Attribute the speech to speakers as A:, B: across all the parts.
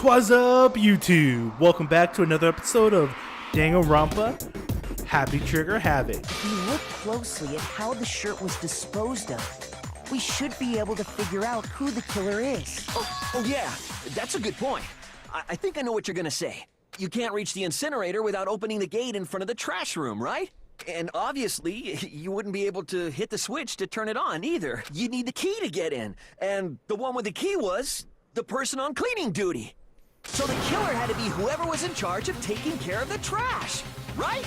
A: What's up, YouTube? Welcome back to another episode of Danganronpa. Happy Trigger Havoc.
B: If you look closely at how the shirt was disposed of, we should be able to figure out who the killer is.
C: Oh yeah, that's a good point. I think I know what you're gonna say. You can't reach the incinerator without opening the gate in front of the trash room, right? And obviously, you wouldn't be able to hit the switch to turn it on either. You'd need the key to get in. And the one with the key was the person on cleaning duty. So the killer had to be whoever was in charge of taking care of the trash, right?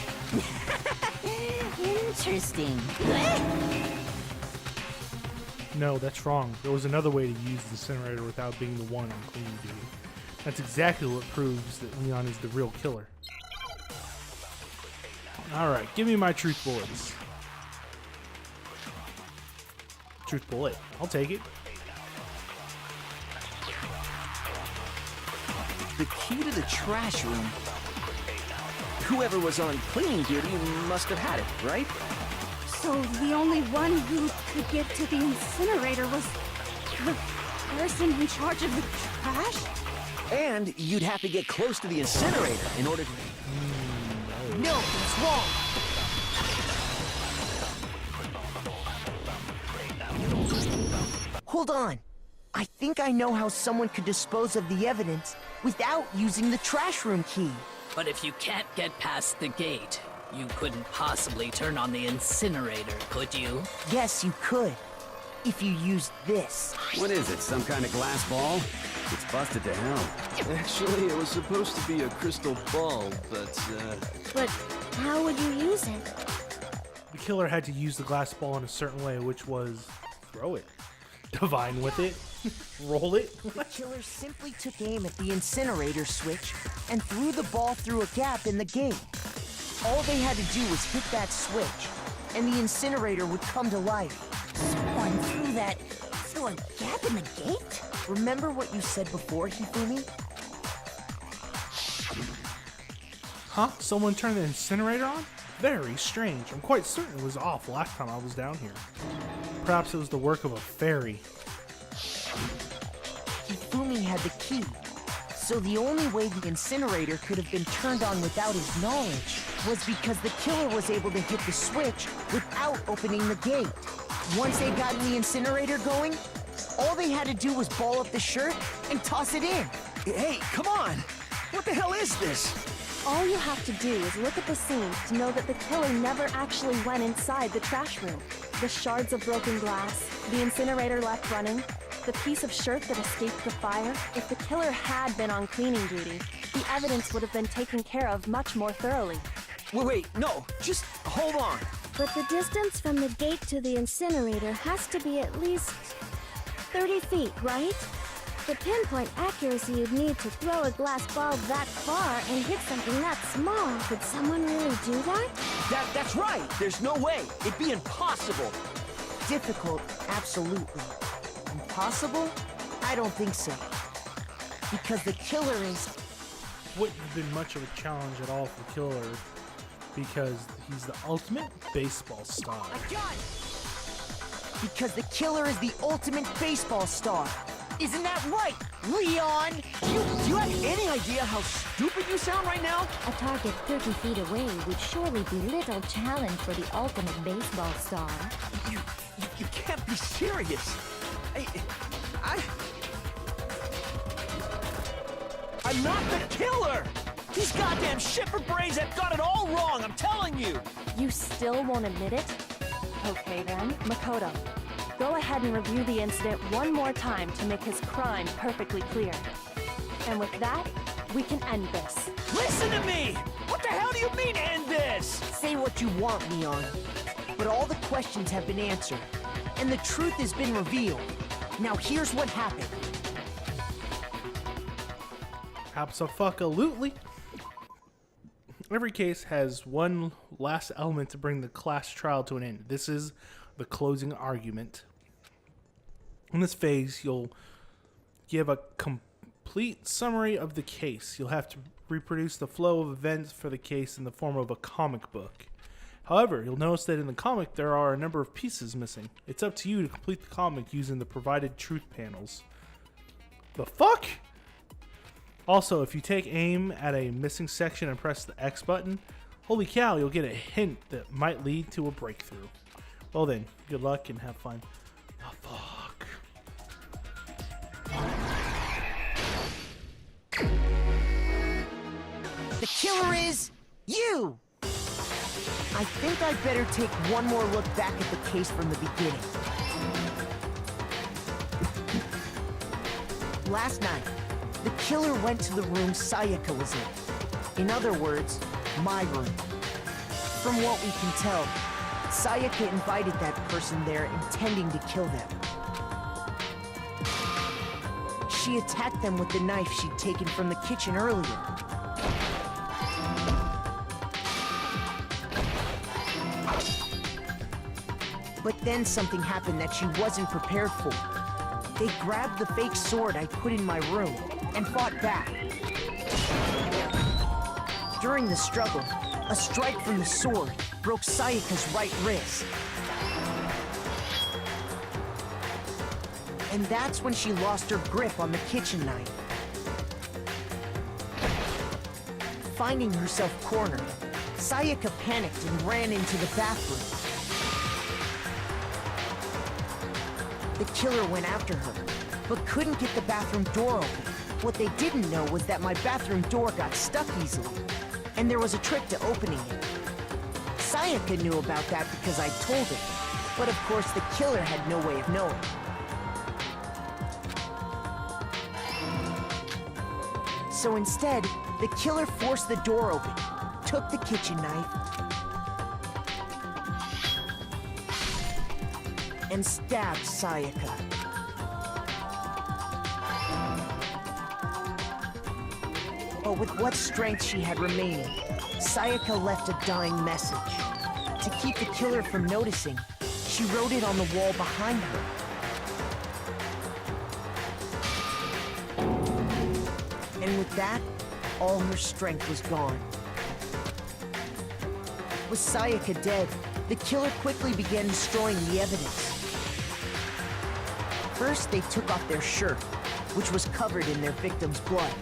D: Interesting.
A: No, that's wrong. There was another way to use the incinerator without being the one on cleaning duty. That's exactly what proves that Leon is the real killer. Alright, give me my truth bullets. Truth bullet. I'll take it.
C: The key to the trash room. Whoever was on cleaning duty must have had it, right?
D: So the only one who could get to the incinerator was the person in charge of the trash?
C: And you'd have to get close to the incinerator in order to...
B: No, it's wrong. Hold on. I think I know how someone could dispose of the evidence without using the trash room key.
E: But if you can't get past the gate, you couldn't possibly turn on the incinerator, could you?
B: Yes, you could. If you used this.
F: What is it, some kind of glass ball? It's busted to hell.
G: Actually, it was supposed to be a crystal ball, but,
D: But how would you use it?
A: The killer had to use the glass ball in a certain way, which was throw it. Divine with it. Roll it.
B: The killer simply took aim at the incinerator switch and threw the ball through a gap in the gate. All they had to do was hit that switch, and the incinerator would come to life.
D: Someone through a gap in the gate?
B: Remember what you said before, Hifumi?
A: Huh? Someone turned the incinerator on? Very strange. I'm quite certain it was off last time I was down here. Perhaps it was the work of a fairy.
B: Hifumi had the key, so the only way the incinerator could have been turned on without his knowledge was because the killer was able to hit the switch without opening the gate. Once they got the incinerator going, all they had to do was ball up the shirt and toss it in.
C: Hey, come on! What the hell is this?
H: All you have to do is look at the scene to know that the killer never actually went inside the trash room. The shards of broken glass, the incinerator left running, the piece of shirt that escaped the fire. If the killer had been on cleaning duty, the evidence would have been taken care of much more thoroughly.
C: Wait, no, just hold on.
H: But the distance from the gate to the incinerator has to be at least 30 feet, right? The pinpoint accuracy you'd need to throw a glass ball that far and hit something that small. Could someone really do that?
C: That's right. There's no way. It'd be impossible.
B: Difficult, absolutely. Impossible? I don't think so. Because the killer is...
A: Wouldn't have been much of a challenge at all for Killer because he's the ultimate baseball star.
B: Because the killer is the ultimate baseball star. Isn't that right, Leon?
C: Do you have any idea how stupid you sound right now?
D: A target 30 feet away would surely be little challenge for the ultimate baseball star.
C: You can't be serious. I'm not the killer! These goddamn shipper brains have got it all wrong, I'm telling you!
H: You still won't admit it? Okay then, Makoto. Go ahead and review the incident one more time to make his crime perfectly clear. And with that, we can end this.
C: Listen to me! What the hell do you mean, end this?
B: Say what you want, Leon. But all the questions have been answered, and the truth has been revealed. Now here's what happened.
A: Abso-fucka-lutely. Every case has one last element to bring the class trial to an end. This is the closing argument. In this phase, you'll give a complete summary of the case. You'll have to reproduce the flow of events for the case in the form of a comic book. However, you'll notice that in the comic there are a number of pieces missing. It's up to you to complete the comic using the provided truth panels. The fuck? Also, if you take aim at a missing section and press the X button, holy cow, you'll get a hint that might lead to a breakthrough. Well then, good luck and have fun. Oh, fuck.
B: The killer is you! I think I'd better take one more look back at the case from the beginning. Last night, the killer went to the room Sayaka was in. In other words, my room. From what we can tell, Sayaka invited that person there intending to kill them. She attacked them with the knife she'd taken from the kitchen earlier. But then something happened that she wasn't prepared for. They grabbed the fake sword I put in my room and fought back. During the struggle, a strike from the sword broke Sayaka's right wrist. And that's when she lost her grip on the kitchen knife. Finding herself cornered, Sayaka panicked and ran into the bathroom. The killer went after her, but couldn't get the bathroom door open. What they didn't know was that my bathroom door got stuck easily, and there was a trick to opening it. Sayaka knew about that because I told her, but of course the killer had no way of knowing. So instead, the killer forced the door open, took the kitchen knife, and stabbed Sayaka. But with what strength she had remaining, Sayaka left a dying message. To keep the killer from noticing, she wrote it on the wall behind her. And with that, all her strength was gone. With Sayaka dead, the killer quickly began destroying the evidence. First, they took off their shirt, which was covered in their victim's blood.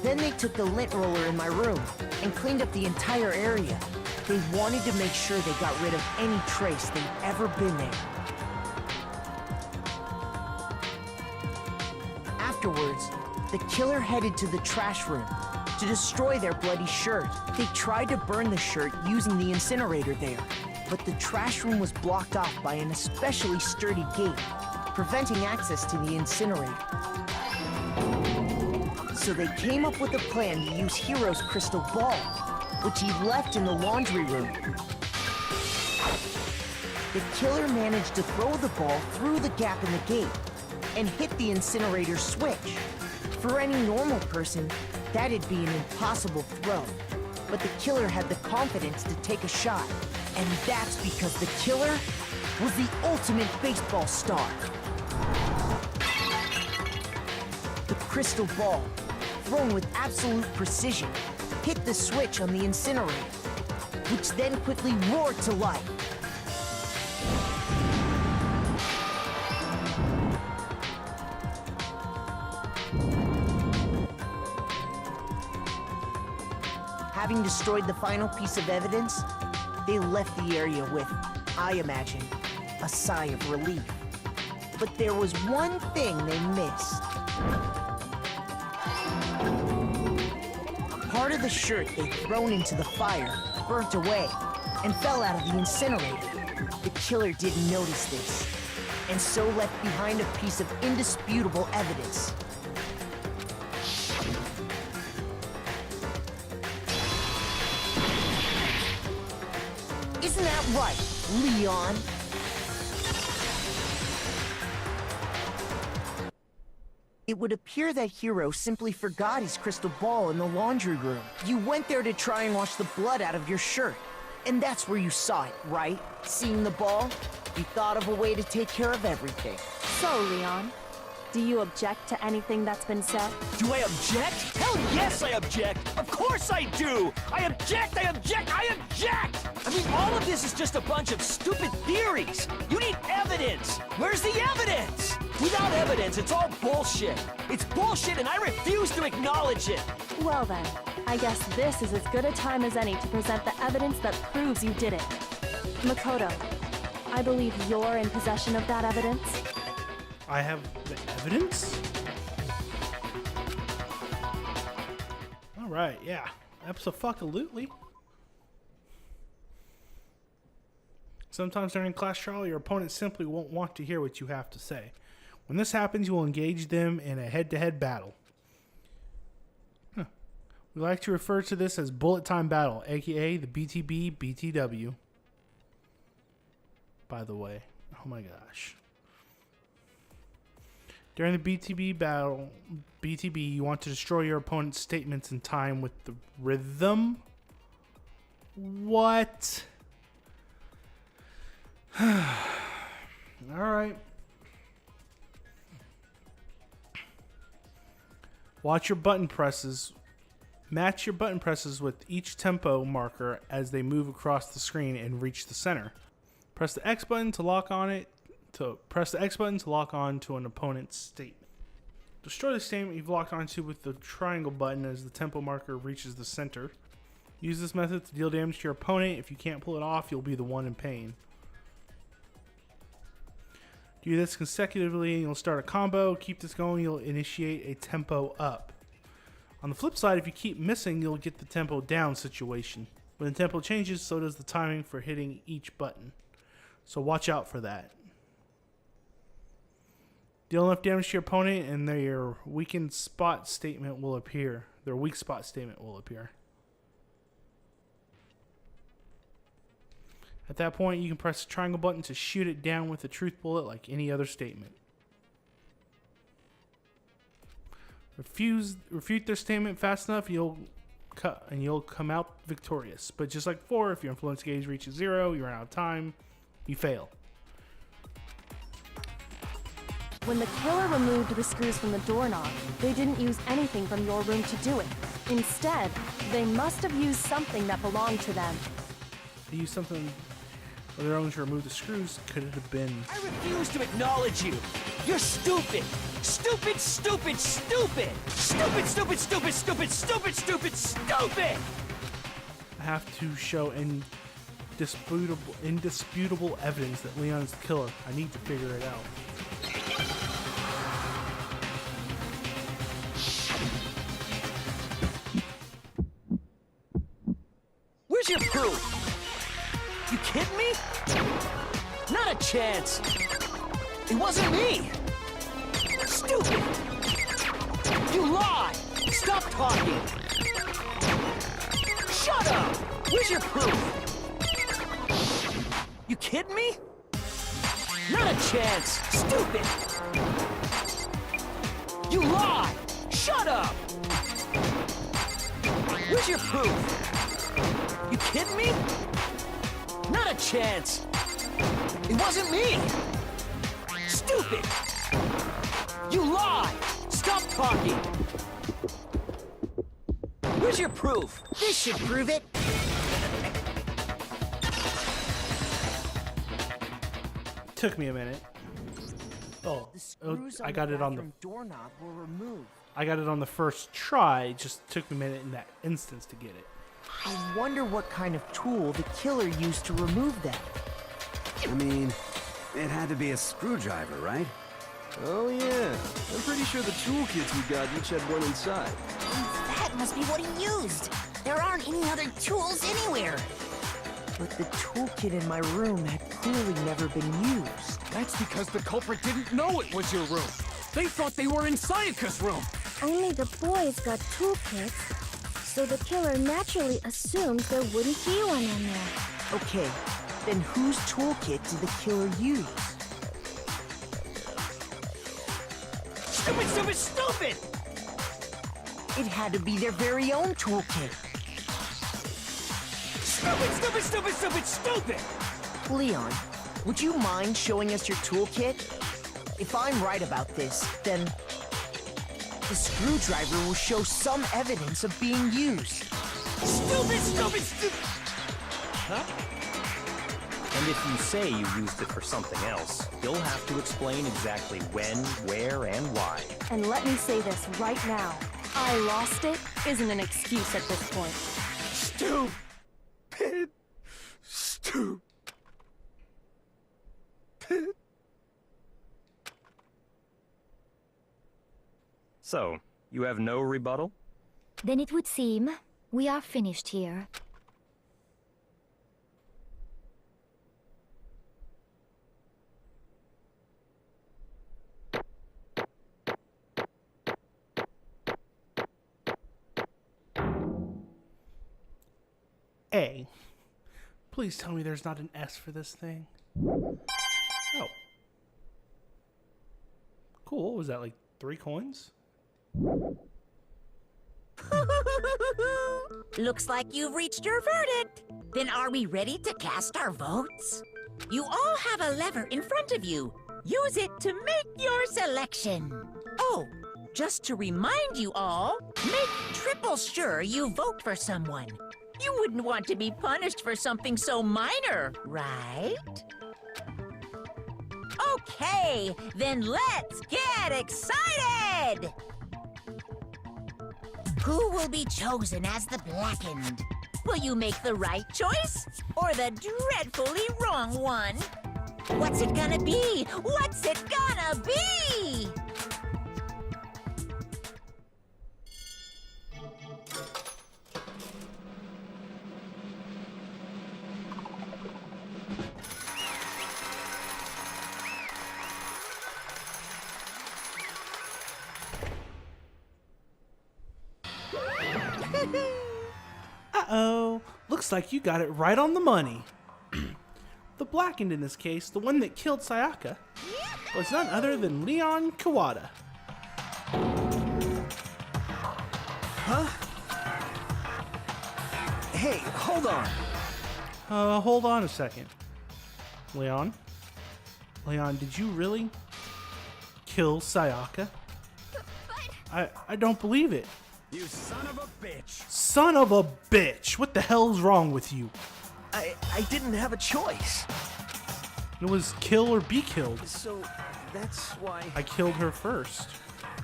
B: Then they took the lint roller in my room and cleaned up the entire area. They wanted to make sure they got rid of any trace they'd ever been there. Afterwards, the killer headed to the trash room to destroy their bloody shirt. They tried to burn the shirt using the incinerator there, but the trash room was blocked off by an especially sturdy gate, preventing access to the incinerator. So they came up with a plan to use Hiro's crystal ball, which he left in the laundry room. The killer managed to throw the ball through the gap in the gate and hit the incinerator switch. For any normal person, that'd be an impossible throw. But the killer had the confidence to take a shot. And that's because the killer was the ultimate baseball star. The crystal ball, thrown with absolute precision, hit the switch on the incinerator, which then quickly roared to life. Having destroyed the final piece of evidence, they left the area with, I imagine, a sigh of relief. But there was one thing they missed. Part of the shirt they'd thrown into the fire burnt away and fell out of the incinerator. The killer didn't notice this, and so left behind a piece of indisputable evidence. Isn't that right, Leon? It would appear that Hiro simply forgot his crystal ball in the laundry room. You went there to try and wash the blood out of your shirt. And that's where you saw it, right? Seeing the ball? You thought of a way to take care of everything.
H: So, Leon, do you object to anything that's been said?
C: Do I object? Hell yes, I object! Of course I do! I object! I object! I object! I mean, all of this is just a bunch of stupid theories! You need evidence! Where's the evidence? Without evidence, it's all bullshit. It's bullshit and I refuse to acknowledge it.
H: Well then, I guess this is as good a time as any to present the evidence that proves you did it. Makoto, I believe you're in possession of that evidence.
A: I have the evidence? Alright, yeah. Abso-fucking-lutely. Sometimes during a class trial, your opponent simply won't want to hear what you have to say. When this happens, you will engage them in a head-to-head battle. We like to refer to this as bullet time battle, aka the BTB BTW. By the way, oh my gosh. During the BTB battle, BTB, you want to destroy your opponent's statements in time with the rhythm? What? Alright. Watch your button presses. Match your button presses with each tempo marker as they move across the screen and reach the center. Press the X button to lock on it. Press the X button to lock on to an opponent's statement. Destroy the statement you've locked onto with the triangle button as the tempo marker reaches the center. Use this method to deal damage to your opponent. If you can't pull it off, you'll be the one in pain. Do this consecutively and you'll start a combo. Keep this going, you'll initiate a tempo up. On the flip side, if you keep missing, you'll get the tempo down situation. When the tempo changes, so does the timing for hitting each button. So watch out for that. Deal enough damage to your opponent and their weakened spot statement will appear. Their weak spot statement will appear. At that point, you can press the triangle button to shoot it down with a truth bullet like any other statement. Refute their statement fast enough, you'll come out victorious. But just like before, if your influence gauge reaches 0, you run out of time, you fail.
H: When the killer removed the screws from the doorknob, they didn't use anything from your room to do it. Instead, they must have used something that belonged to them.
A: They used something of their own to remove the screws. Could it have been?
C: I refuse to acknowledge you. You're stupid. Stupid, stupid, stupid. Stupid, stupid, stupid, stupid, stupid, stupid, stupid.
A: I have to show indisputable evidence that Leon is the killer. I need to figure it out.
C: Where's your proof? You kidding me? Not a chance. It wasn't me. Stupid. You lie. Stop talking. Shut up. Where's your proof? You kidding me? Not a chance. Stupid. You lie. Shut up. Where's your proof? You kidding me? Not a chance. It wasn't me. Stupid. You lie. Stop talking. Where's your proof?
B: This should prove it.
A: Took me a minute. Oh,
B: The screws
A: I
B: on
A: got
B: the
A: it on the.
B: bathroom doorknob were removed.
A: I got it on the first try. It just took me a minute in that instance to get it.
B: I wonder what kind of tool the killer used to remove them.
F: I mean, it had to be a screwdriver, right?
G: Oh yeah, I'm pretty sure the toolkits we got each had one inside.
I: That must be what he used. There aren't any other tools anywhere.
B: But the toolkit in my room had clearly never been used.
J: That's because the culprit didn't know it was your room. They thought they were in Sayaka's room.
D: Only the boys got toolkits, so the killer naturally assumed there wouldn't be one in there.
B: Okay, then whose toolkit did the killer use?
C: Stupid, stupid, stupid!
B: It had to be their very own toolkit.
C: Stupid, stupid, stupid, stupid, stupid!
B: Leon, would you mind showing us your toolkit? If I'm right about this, then the screwdriver will show some evidence of being used.
C: Stupid, stupid, stupid! Huh?
K: And if you say you used it for something else, you'll have to explain exactly when, where, and why.
H: And let me say this right now. I lost it isn't an excuse at this point.
G: Stupid. Stupid.
K: So, you have no rebuttal?
L: Then it would seem we are finished here.
A: A. Please tell me there's not an S for this thing. Oh. Cool. What was that, like 3 coins?
I: Looks like you've reached your verdict. Then are we ready to cast our votes? You all have a lever in front of you. Use it to make your selection. Oh, just to remind you all, make triple sure you vote for someone. You wouldn't want to be punished for something so minor, right? Okay, then let's get excited! Who will be chosen as the Blackened? Will you make the right choice or the dreadfully wrong one? What's it gonna be? What's it gonna be?
A: Uh-oh. Looks like you got it right on the money. The Blackened in this case, the one that killed Sayaka, was none other than Leon Kawada.
C: Huh? Hey, hold on.
A: Hold on a second. Leon? Leon, did you really kill Sayaka? I don't believe it.
F: You son of a bitch!
A: Son of a bitch! What the hell's wrong with you?
C: I didn't have a choice.
A: It was kill or be killed.
C: So, that's why...
A: I killed her first.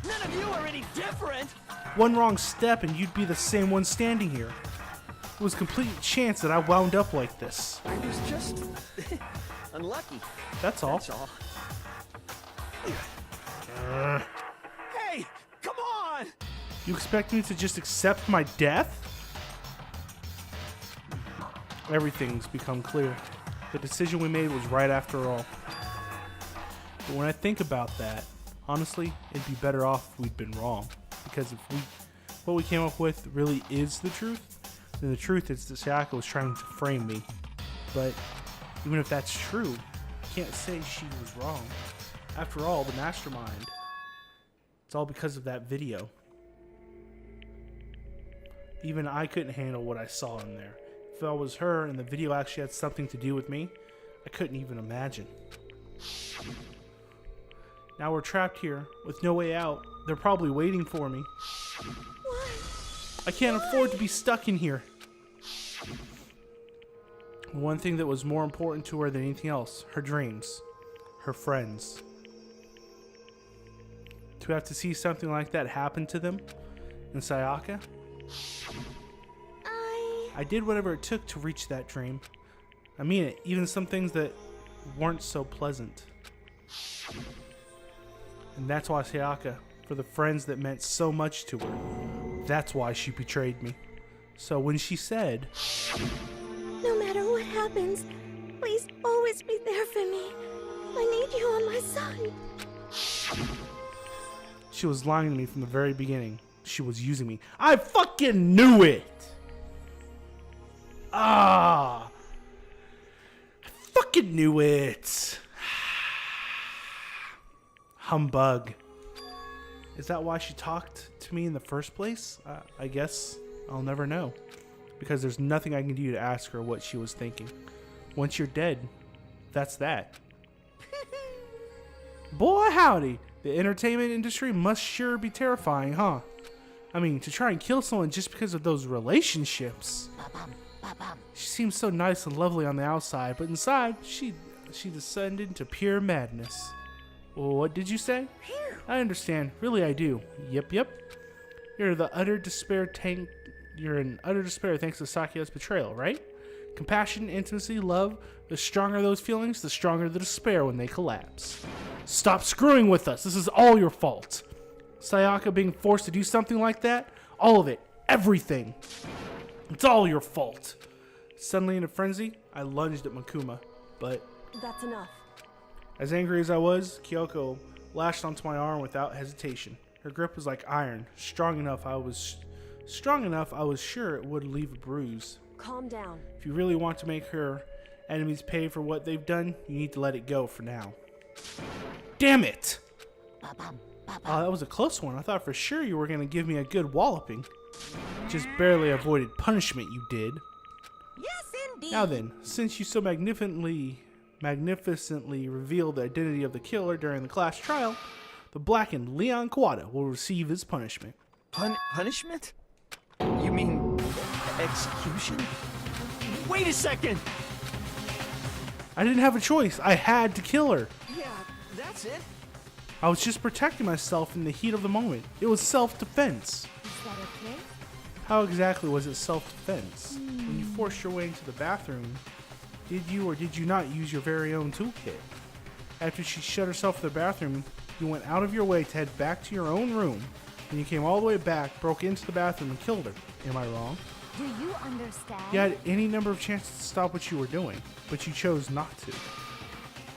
C: None of you are any different!
A: One wrong step and you'd be the same one standing here. It was a complete chance that I wound up like this.
C: I was just... unlucky.
A: That's all.
C: That's all.
G: Hey, come on!
A: You expect me to just accept my death? Everything's become clear. The decision we made was right after all. But when I think about that, honestly, it'd be better off if we'd been wrong. Because if what we came up with really is the truth, then the truth is that Sayaka was trying to frame me. But even if that's true, I can't say she was wrong. After all, the mastermind. It's all because of that video. Even I couldn't handle what I saw in there. If I was her and the video actually had something to do with me, I couldn't even imagine. Now we're trapped here with no way out. They're probably waiting for me. I can't afford to be stuck in here. The one thing that was more important to her than anything else, her dreams, her friends. To have to see something like that happen to them in Sayaka? I did whatever it took to reach that dream. I mean it, even some things that weren't so pleasant. And that's why Sayaka, for the friends that meant so much to her, that's why she betrayed me. So when she said,
D: No matter what happens, please always be there for me. I need you on my side.
A: she was lying to me from the very beginning. She was using me. I fucking knew it! I fucking knew it. Humbug. Is that why she talked to me in the first place? I guess I'll never know. Because there's nothing I can do to ask her what she was thinking. Once you're dead, that's that. Boy, howdy. The entertainment industry must sure be terrifying, huh? I mean, to try and kill someone just because of those relationships. She seemed so nice and lovely on the outside, but inside, she descended into pure madness. Well, what did you say? I understand. Really, I do. Yep. You're in utter despair thanks to Sakuya's betrayal, right? Compassion, intimacy, love. The stronger those feelings, the stronger the despair when they collapse. Stop screwing with us. This is all your fault. Sayaka being forced to do something like that, all of it, everything. It's all your fault. Suddenly in a frenzy, I lunged at Makuma, but
H: That's enough.
A: as angry as I was, Kyoko lashed onto my arm without hesitation. Her grip was like iron, strong enough I was sure it would leave a bruise.
H: Calm down.
A: If you really want to make her enemies pay for what they've done, you need to let it go for now. Damn it! That was a close one. I thought for sure you were going to give me a good walloping. Just barely avoided punishment, you did.
I: Yes, indeed.
A: Now then, since you so magnificently revealed the identity of the killer during the class trial, the blackened Leon Kawada will receive his punishment.
C: Punishment? You mean execution? Wait a second!
A: I didn't have a choice. I had to kill her.
C: Yeah, that's it.
A: I was just protecting myself in the heat of the moment. It was self-defense.
L: Is that okay?
A: How exactly was it self-defense? When you forced your way into the bathroom, did you or did you not use your very own toolkit? After she shut herself in the bathroom, you went out of your way to head back to your own room. When you came all the way back, broke into the bathroom and killed her. Am I wrong?
L: Do you understand?
A: You had any number of chances to stop what you were doing, but you chose not to.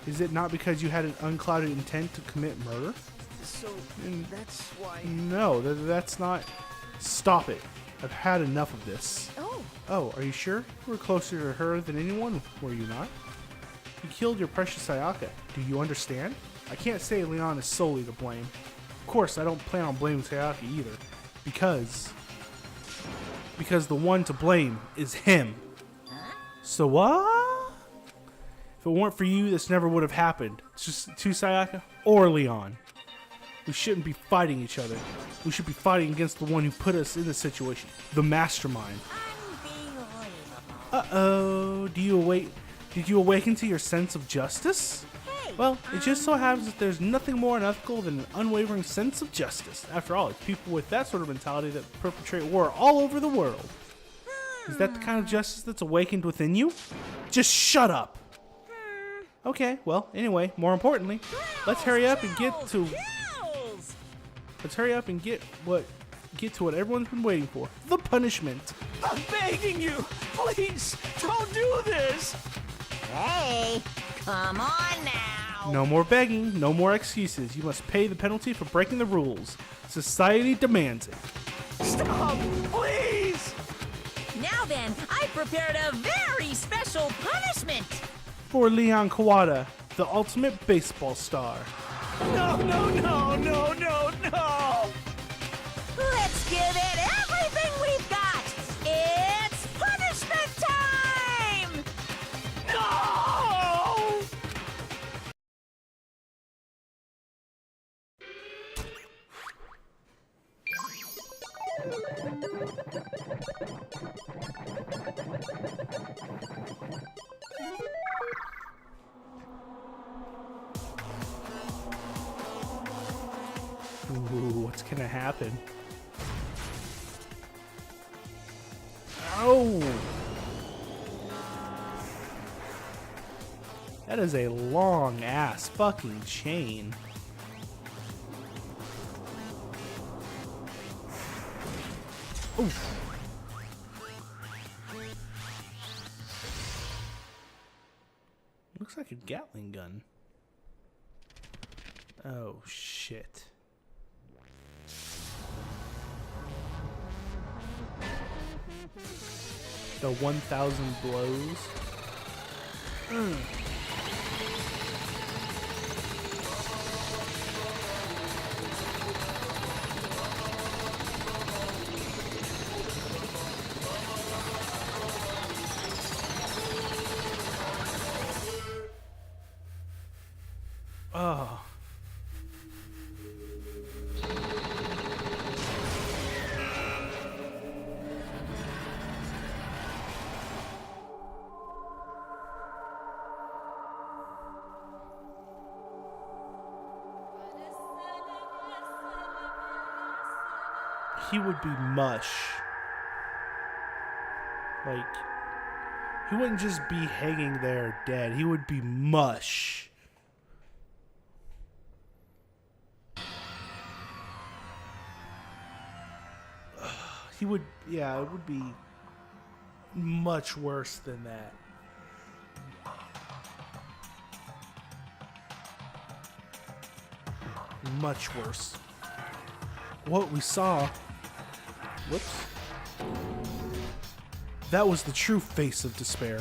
A: Is it not because you had an unclouded intent to commit murder?
C: So, that's why...
A: No, that's not... Stop it. I've had enough of this. Oh, are you sure? You were closer to her than anyone, were you not? You killed your precious Sayaka. Do you understand? I can't say Leon is solely to blame. Of course, I don't plan on blaming Sayaka either. Because the one to blame is him. So what? If it weren't for you, this never would have happened. It's just to Sayaka or Leon. We shouldn't be fighting each other. We should be fighting against the one who put us in this situation, the mastermind. Uh-oh. Did you awaken to your sense of justice? Well, it just so happens that there's nothing more unethical than an unwavering sense of justice. After all, it's people with that sort of mentality that perpetrate war all over the world. Is that the kind of justice that's awakened within you? Just shut up. Okay, well, anyway, more importantly, let's hurry up and get to what everyone's been waiting for. The punishment.
C: I'm begging you! Please, don't do this!
I: Hey, come on now.
A: No more begging, no more excuses. You must pay the penalty for breaking the rules. Society demands it.
C: Stop, please!
I: Now then, I prepared a very special punishment.
A: For Leon Kawada, the ultimate baseball star.
C: No!
I: Let's give it everything we've got. It's punishment time!
C: No!
A: Ooh, what's gonna happen? Oh! That is a long ass fucking chain. Oof. Looks like a Gatling gun. Oh shit. The 1,000 blows. Oh. he would be mush. Like, he wouldn't just be hanging there dead. He would be mush. He would, yeah, it would be much worse than that. Much worse. What we saw, whoops, that was the true face of despair.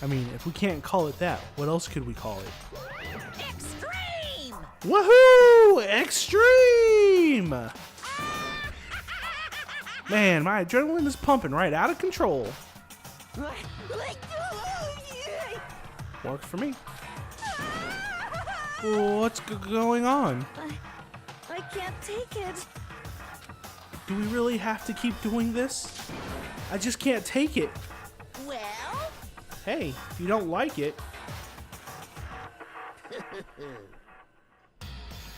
A: I mean, if we can't call it that, what else could we call it?
I: Extreme!
A: Woohoo! Extreme! Man, my adrenaline is pumping right out of control. Works for me. What's going on?
H: I can't take it.
A: Do we really have to keep doing this? I just can't take it.
I: Well?
A: Hey, if you don't like it,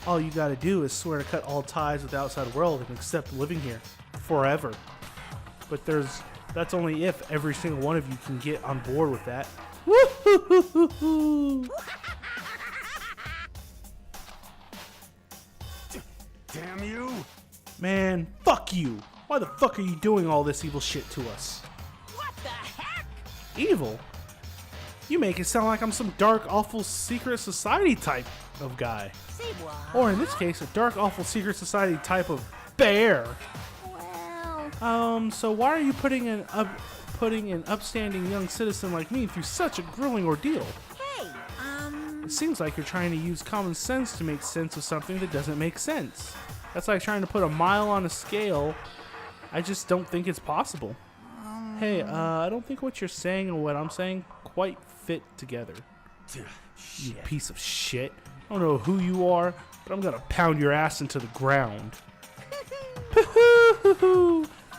A: all you gotta do is swear to cut all ties with the outside world and accept living here forever. But that's only if every single one of you can get on board with that. Woo-hoo-hoo-hoo-hoo.
F: Damn you!
A: Man, fuck you. Why the fuck are you doing all this evil shit to us?
I: What the heck?
A: Evil? You make it sound like I'm some dark, awful secret society type of guy.
I: Say what?
A: Or in this case, a dark, awful secret society type of bear.
H: Well...
A: So why are you putting an upstanding young citizen like me through such a grueling ordeal?
I: Hey,
A: It seems like you're trying to use common sense to make sense of something that doesn't make sense. That's like trying to put a mile on a scale. I just don't think it's possible. Hey, I don't think what you're saying and what I'm saying quite fit together. You piece of shit. I don't know who you are, but I'm gonna pound your ass into the ground.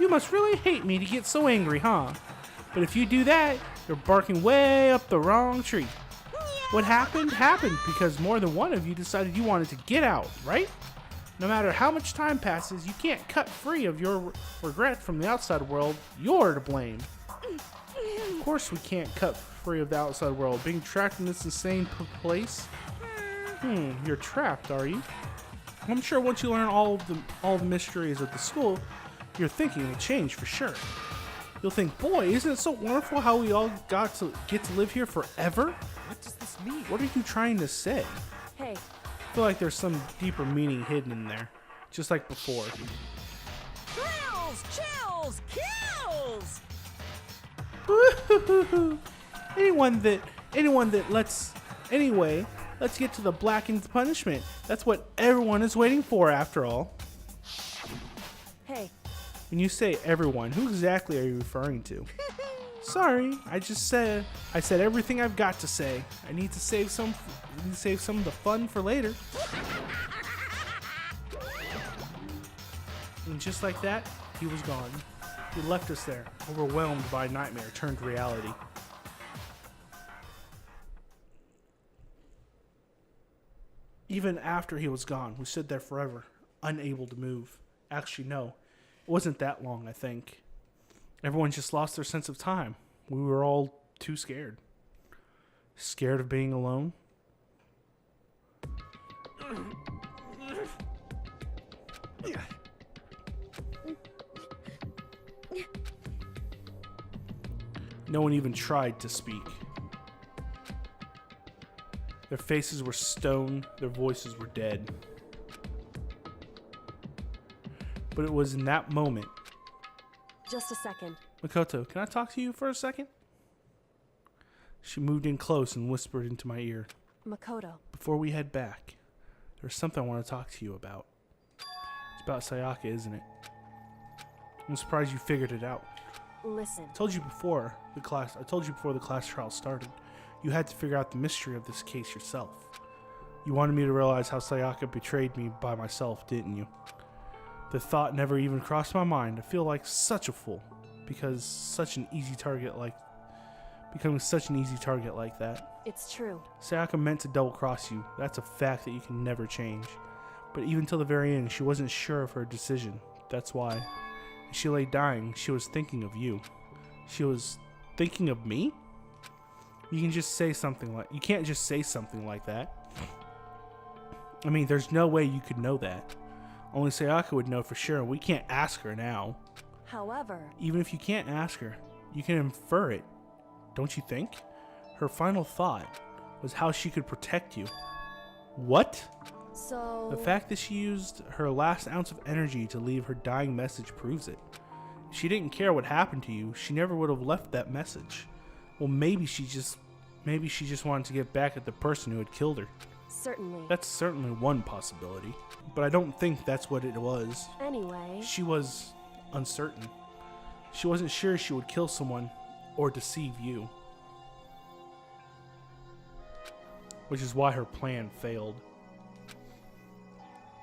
A: You must really hate me to get so angry, huh? But if you do that, you're barking way up the wrong tree. What happened because more than one of you decided you wanted to get out, right? No matter how much time passes, you can't cut free of your regret from the outside world. You're to blame. Of course we can't cut free of the outside world. Being trapped in this insane place? You're trapped, are you? I'm sure once you learn all the mysteries of the school, your thinking will change for sure. You'll think, boy, isn't it so wonderful how we all get to live here forever?
J: What does this mean?
A: What are you trying to say?
H: Hey,
A: I feel like there's some deeper meaning hidden in there, just like before.
I: thrills, chills, kills!
A: Anyway, let's get to the blackened punishment. That's what everyone is waiting for, after all.
H: hey,
A: When you say everyone, who exactly are you referring to? Sorry, I said everything I've got to say. I need to save some of the fun for later. And just like that, he was gone. He left us there, overwhelmed by nightmare turned reality. Even after he was gone, we stood there forever, unable to move. Actually, no. It wasn't that long, I think. Everyone just lost their sense of time. We were all too scared. Scared of being alone. No one even tried to speak. Their faces were stone, their voices were dead. But it was in that moment.
H: just a second.
A: Makoto, can I talk to you for a second? She moved in close and whispered into my ear.
H: Makoto.
A: Before we head back, there's something I want to talk to you about. It's about Sayaka, isn't it? I'm surprised you figured it out.
H: Listen.
A: I told you before the class trial started. You had to figure out the mystery of this case yourself. You wanted me to realize how Sayaka betrayed me by myself, didn't you? The thought never even crossed my mind. I feel like such a fool becoming such an easy target like that.
H: It's true.
A: Sayaka meant to double cross you. That's a fact that you can never change. But even till the very end, she wasn't sure of her decision. That's why. As she lay dying, she was thinking of you. She was thinking of me? You can't just say something like that. I mean, there's no way you could know that. Only Sayaka would know for sure, and we can't ask her now.
H: However,
A: Even if you can't ask her, you can infer it, don't you think? Her final thought was how she could protect you. What?
H: so...
A: The fact that she used her last ounce of energy to leave her dying message proves it. If she didn't care what happened to you, she never would have left that message. Well, maybe she just wanted to get back at the person who had killed her.
H: Certainly.
A: That's certainly one possibility, but I don't think that's what it was.
H: Anyway...
A: She was uncertain. She wasn't sure she would kill someone or deceive you. Which is why her plan failed.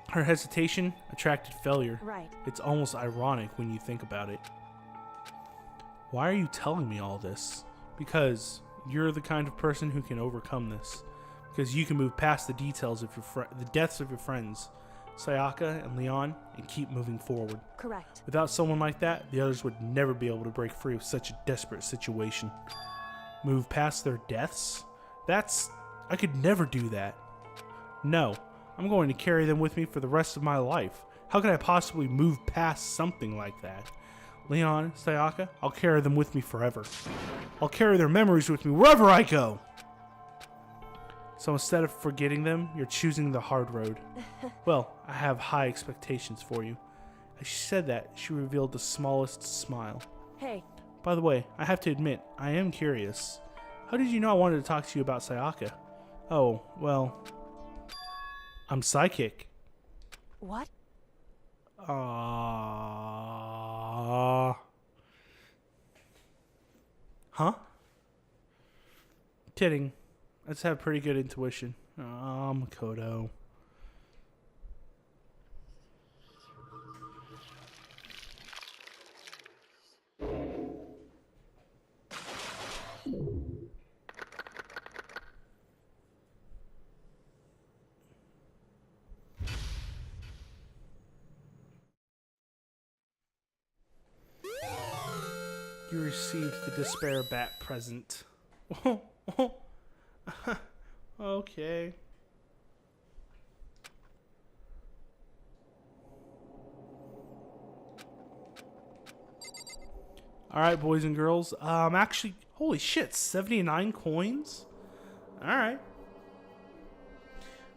A: Her hesitation attracted failure.
H: Right.
A: It's almost ironic when you think about it. Why are you telling me all this? Because you're the kind of person who can overcome this. Because you can move past the details of the deaths of your friends, Sayaka and Leon, and keep moving forward.
H: Correct.
A: Without someone like that, the others would never be able to break free of such a desperate situation. Move past their deaths? I could never do that. No, I'm going to carry them with me for the rest of my life. How could I possibly move past something like that? Leon, Sayaka, I'll carry them with me forever. I'll carry their memories with me wherever I go. So instead of forgetting them, you're choosing the hard road. Well, I have high expectations for you. As she said that, she revealed the smallest smile.
H: Hey.
A: By the way, I have to admit, I am curious. How did you know I wanted to talk to you about Sayaka? Oh, well, I'm psychic.
H: What?
A: Huh? Kidding. I just have pretty good intuition. Makoto. You received the Despair Bat present. Okay. Alright, boys and girls. Actually, holy shit, 79 coins? Alright.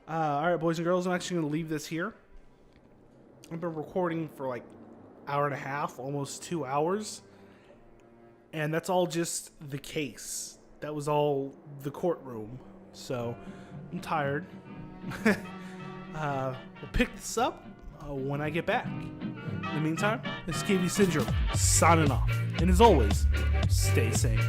A: Alright, boys and girls, I'm actually going to leave this here. I've been recording for like an hour and a half, almost 2 hours. And that's all just the case. That was all the courtroom. So, I'm tired. We'll pick this up when I get back. In the meantime, this is KV Syndrome, signing off. And as always, stay sane.